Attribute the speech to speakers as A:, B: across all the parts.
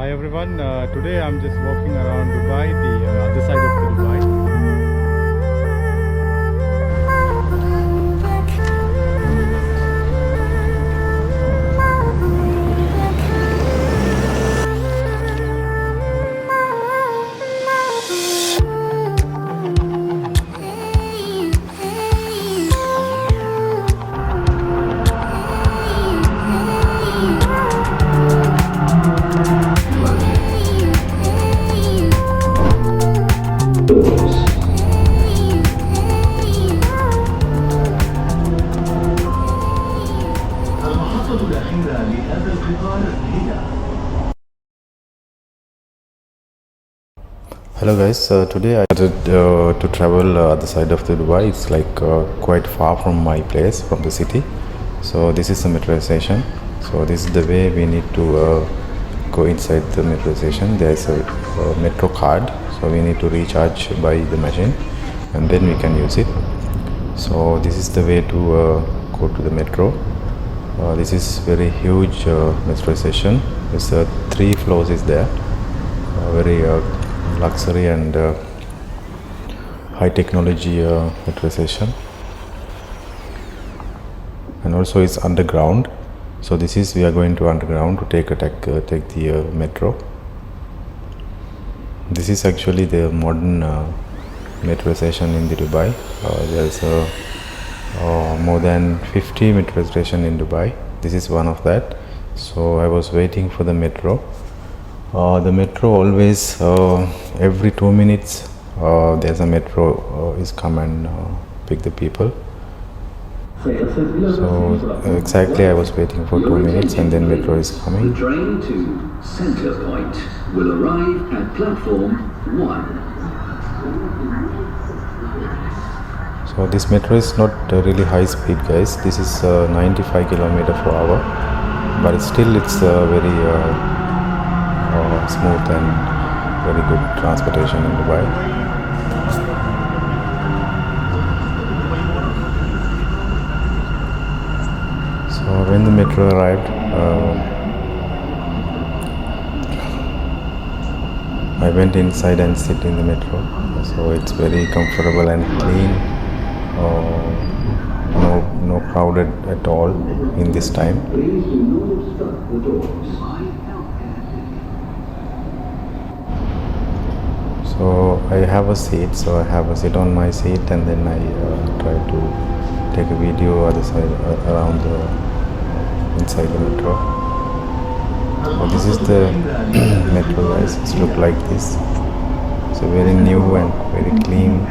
A: Hi everyone, today I'm just walking around Dubai, the other side of the Dubai.
B: المحطة الأخيرة لهذا القطار هي
C: Hello guys, today I started to travel other side of the Dubai. It's like quite far from my place, from the city. So this is the metro station. So this is the way we need to go inside the metro station. There's a metro card, so we need to recharge by the machine and then we can use it. So this is the way to go to the metro. This is very huge metro station. There's 3 floors is there. Very luxury and high technology metro station, and also it's underground. So this is we are going to underground to take the metro. This is actually the modern metro station in the Dubai. There's more than 50 metro station in Dubai. This is one of that. So I was waiting for the metro. The metro always every 2 minutes there's a metro is come and pick the people. So exactly I was waiting for 2 minutes and then metro is coming.
B: The train to Centre Point will arrive at platform 1.
C: So this metro is not really high speed, guys. This is 95 km/h, but still it's very smooth and very good transportation in Dubai. So when the metro arrived, I went inside and sit in the metro. So it's very comfortable and clean. No crowded at all in this time. So I have a seat, so I have a sit on my seat and then I try to take a video other side around the inside the metro. So this is the metro, guys. It's look like this. So very new and very clean,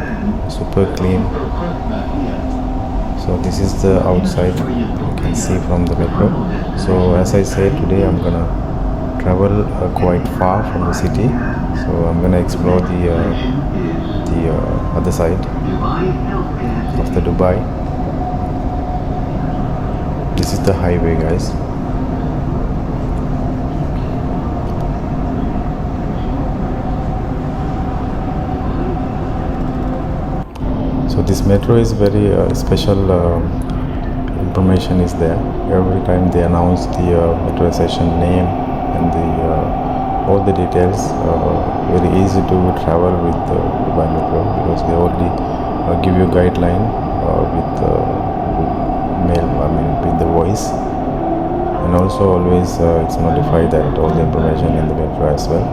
C: super clean. So this is the outside you can see from the metro. So as I said, today I'm gonna travel quite far from the city. So I'm gonna explore the other side of the Dubai. This is the highway, guys. So this metro is very special information is there. Every time they announce the metro station name and the all the details. Very easy to travel with Dubai Metro because they only give you guideline with with the voice, and also always it's notified that all the information in the metro as well.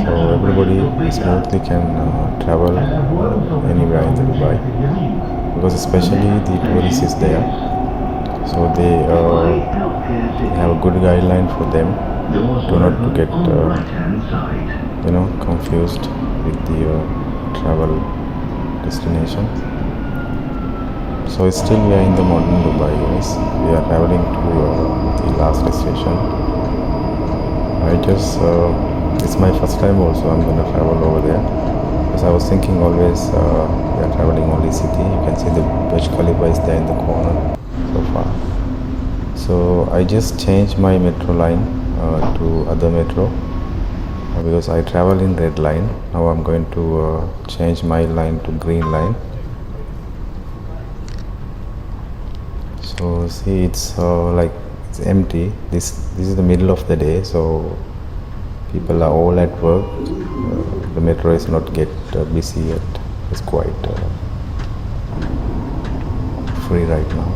C: So everybody smoothly can travel anywhere in the Dubai because especially the tourists is there. So they have a good guideline for them to not to get confused with the travel destination. So still we are in the modern Dubai, guys. We are traveling to the last station. It's my first time also. I'm gonna travel over there because I was thinking always we are traveling only city. You can see the Burj Khalifa is there in the corner so far. So I just changed my metro line to other metro because I travel in red line. Now I'm going to change my line to green line. So see, it's like it's empty. This is the middle of the day, so people are all at work. The metro is not get busy yet. It's quite free right now.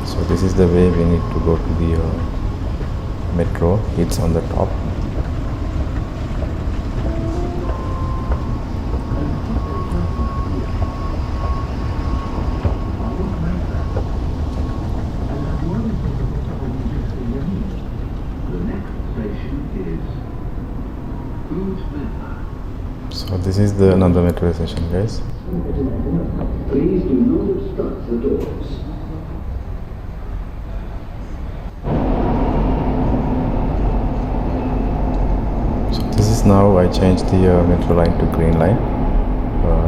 C: So this is the way we need to go to the metro. It's on the top. So this is the another metro station, guys.
B: Please do not obstruct the doors.
C: So this is now I changed the metro line to green line.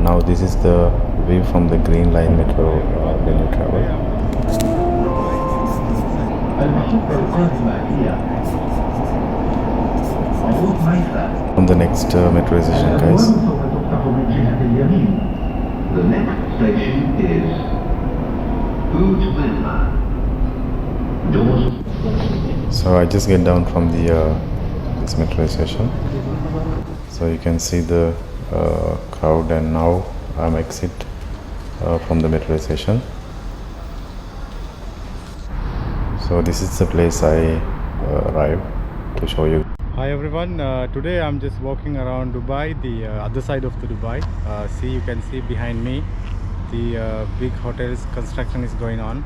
C: Now this is the view from the green line metro when you travel. On the next metro station, guys.
B: The next station is Doors.
C: So I just get down from the this metro station. So you can see the crowd, and now I'm exit from the metro station. So this is the place I arrived to show you.
A: Hi everyone, today I'm just walking around Dubai, the other side of the Dubai. See, you can see behind me the big hotels construction is going on.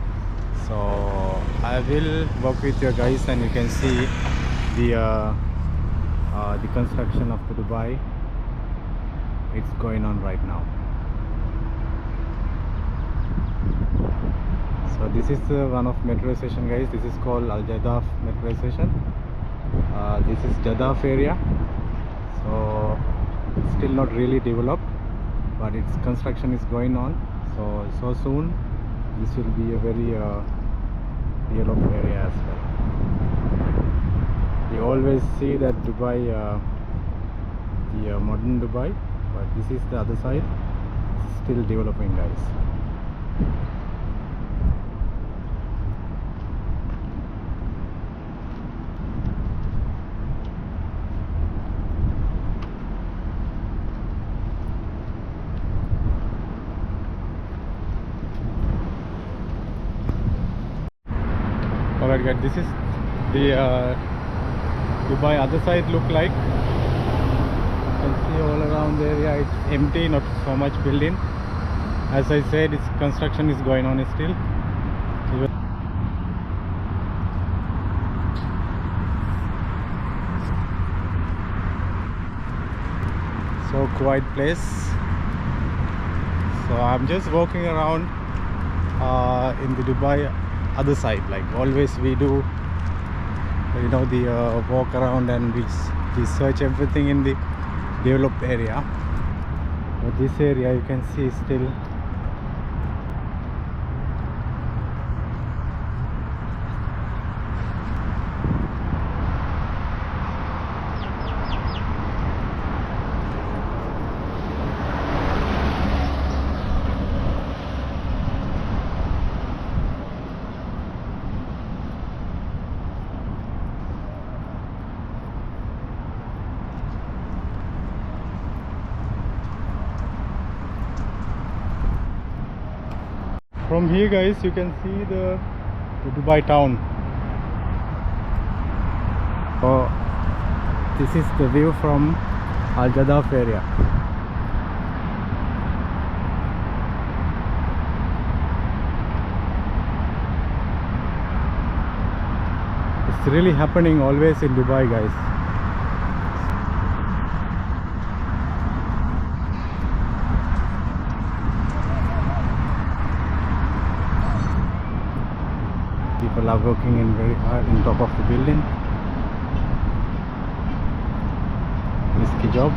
A: So I will walk with you guys and you can see the construction of the Dubai. It's going on right now. So this is one of metro station, guys. This is called Al Jadaf metro station. This is Jadaf area, so it's still not really developed, but its construction is going on. So soon this will be a very developed area as well. We always see that Dubai, the modern Dubai, but this is the other side. It's still developing, guys. Alright guys, this is the Dubai other side look like. You can see all around the area it's empty, not so much building. As I said, its construction is going on still. So quiet place. So I'm just walking around in the Dubai other side, like always we do, you know, the walk around and we search everything in the developed area. But this area you can see still from here, guys. You can see the Dubai town. So this is the view from Al Jadaf area. It's really happening always in Dubai, guys. People are working in very hard on top of the building. Risky job.